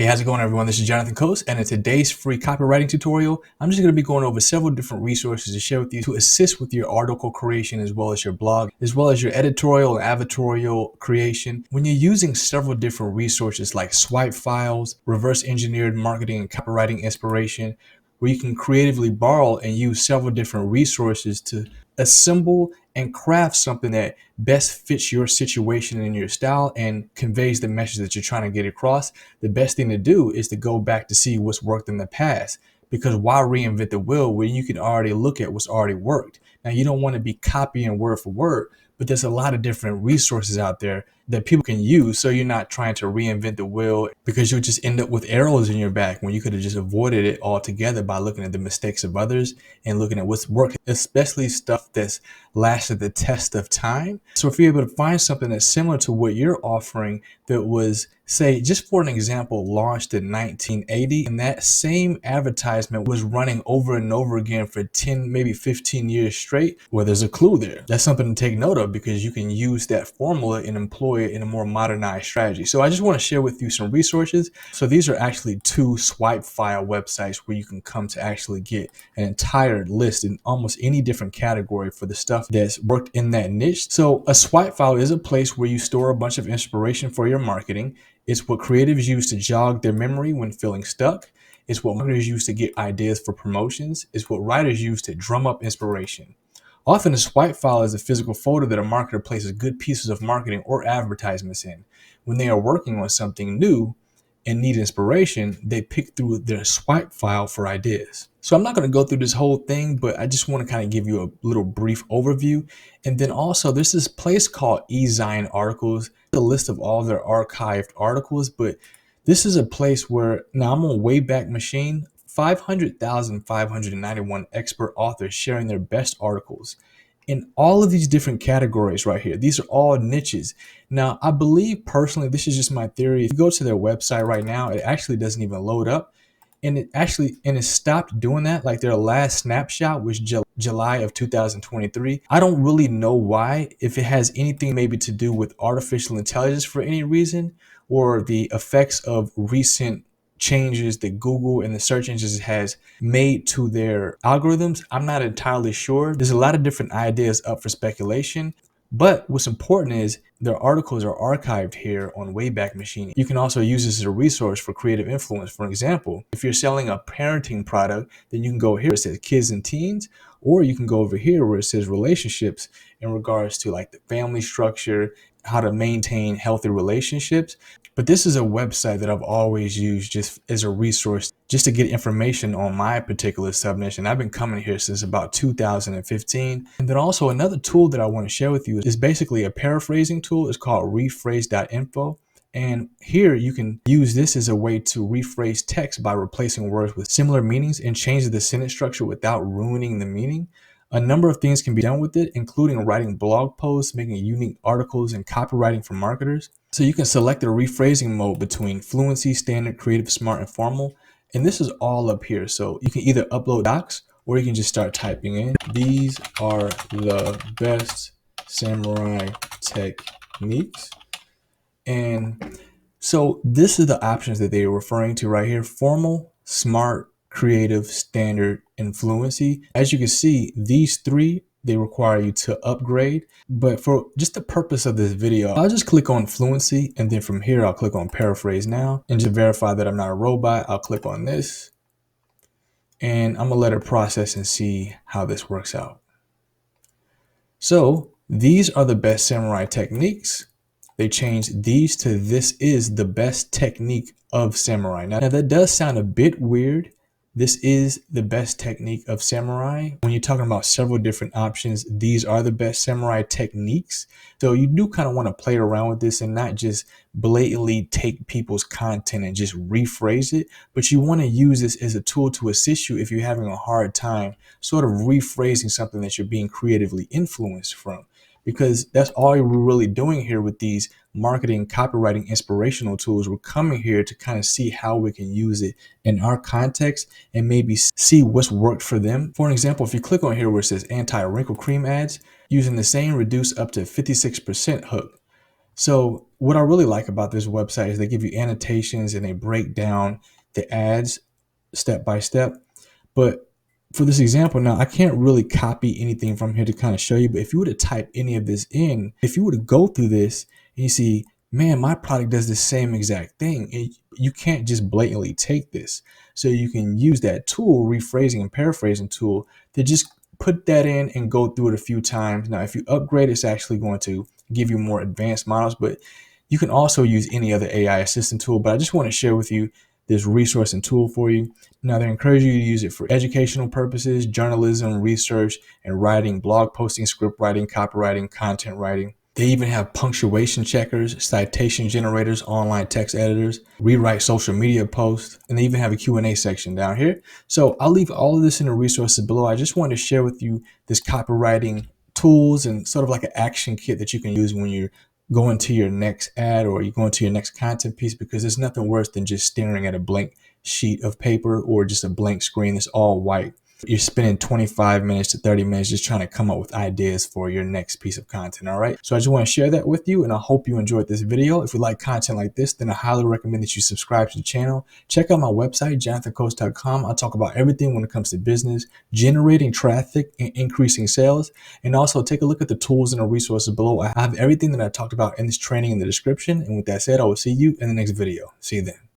Hey, how's it going, everyone? This is Jonathan Coase, and in today's free copywriting tutorial, I'm just going to be going over several different resources to share with you to assist with your article creation, as well as your blog, as well as your editorial and advertorial creation. When you're using several different resources like Swipefiles, reverse engineered marketing and copywriting inspiration, where you can creatively borrow and use several different resources to assemble and craft something that best fits your situation and your style and conveys the message that you're trying to get across. The best thing to do is to go back to see what's worked in the past, because why reinvent the wheel when you can already look at what's already worked? Now, you don't want to be copying word for word, but there's a lot of different resources out there that people can use, so you're not trying to reinvent the wheel, because you'll just end up with arrows in your back when you could have just avoided it altogether by looking at the mistakes of others and looking at what's worked, especially stuff that's lasted the test of time. So if you're able to find something that's similar to what you're offering, that was, say, just for an example, launched in 1980, and that same advertisement was running over and over again for 10, maybe 15 years straight, well, there's a clue there. That's something to take note of, because you can use that formula and employ it in a more modernized strategy. So I just want to share with you some resources. So these are actually two swipe file websites where you can come to actually get an entire list in almost any different category for the stuff that's worked in that niche. So a swipe file is a place where you store a bunch of inspiration for your marketing. It's what creatives use to jog their memory when feeling stuck. It's what marketers use to get ideas for promotions. It's what writers use to drum up inspiration. Often a swipe file is a physical folder that a marketer places good pieces of marketing or advertisements in. When they are working on something new and need inspiration, they pick through their swipe file for ideas. So I'm not going to go through this whole thing, but I just want to kind of give you a little brief overview. And then also there's this place called eZine Articles, the list of all their archived articles. But this is a place where, now I'm on Wayback Machine, 500,591 expert authors sharing their best articles in all of these different categories right here. These are all niches. Now, I believe personally, this is just my theory, if you go to their website right now, it actually doesn't even load up. And it stopped doing that. Like their last snapshot was July of 2023. I don't really know why, if it has anything maybe to do with artificial intelligence for any reason, or the effects of recent changes that Google and the search engines has made to their algorithms. I'm not entirely sure. There's a lot of different ideas up for speculation. But what's important is their articles are archived here on Wayback Machine. You can also use this as a resource for creative influence. For example, if you're selling a parenting product, then you can go here, it says kids and teens, or you can go over here where it says relationships, in regards to like the family structure, how to maintain healthy relationships. But this is a website that I've always used just as a resource, just to get information on my particular sub niche. And I've been coming here since about 2015. And then also another tool that I want to share with you is basically a paraphrasing tool. It's called rephrase.info. And here you can use this as a way to rephrase text by replacing words with similar meanings and change the sentence structure without ruining the meaning. A number of things can be done with it, including writing blog posts, making unique articles, and copywriting for marketers. So you can select the rephrasing mode between fluency, standard, creative, smart, and formal. And this is all up here. So you can either upload docs, or you can just start typing in, "These are the best samurai techniques." And so this is the options that they are referring to right here: formal, smart, creative, standard, and fluency. As you can see, these three, they require you to upgrade. But for just the purpose of this video, I'll just click on fluency, and then from here, I'll click on paraphrase now. And to verify that I'm not a robot, I'll click on this. And I'm gonna let it process and see how this works out. So these are the best samurai techniques. They changed these to "this is the best technique of samurai." Now that does sound a bit weird. This is the best technique of samurai. When you're talking about several different options, these are the best samurai techniques. So you do kind of want to play around with this and not just blatantly take people's content and just rephrase it, but you want to use this as a tool to assist you if you're having a hard time sort of rephrasing something that you're being creatively influenced from. Because that's all we're really doing here with these marketing, copywriting, inspirational tools. We're coming here to kind of see how we can use it in our context and maybe see what's worked for them. For an example, if you click on here where it says anti-wrinkle cream ads, using the same reduce up to 56% hook. So what I really like about this website is they give you annotations and they break down the ads step by step. But for this example now, I can't really copy anything from here to kind of show you, but if you were to type any of this in, if you were to go through this and you see, man, my product does the same exact thing, and you can't just blatantly take this. So you can use that tool, rephrasing and paraphrasing tool, to just put that in and go through it a few times. Now, if you upgrade, it's actually going to give you more advanced models, but you can also use any other AI assistant tool. But I just want to share with you this resource and tool for you. Now, they encourage you to use it for educational purposes, journalism, research, and writing, blog posting, script writing, copywriting, content writing. They even have punctuation checkers, citation generators, online text editors, rewrite social media posts, and they even have a Q&A section down here. So I'll leave all of this in the resources below. I just wanted to share with you this copywriting tools and sort of like an action kit that you can use when you're going to your next ad or you're going to your next content piece, because there's nothing worse than just staring at a blank sheet of paper or just a blank screen that's all white. You're spending 25 minutes to 30 minutes just trying to come up with ideas for your next piece of content. All right. So I just want to share that with you, and I hope you enjoyed this video. If you like content like this, then I highly recommend that you subscribe to the channel. Check out my website, jonathancoast.com. I talk about everything when it comes to business, generating traffic and increasing sales. And also take a look at the tools and the resources below. I have everything that I talked about in this training in the description. And with that said, I will see you in the next video. See you then.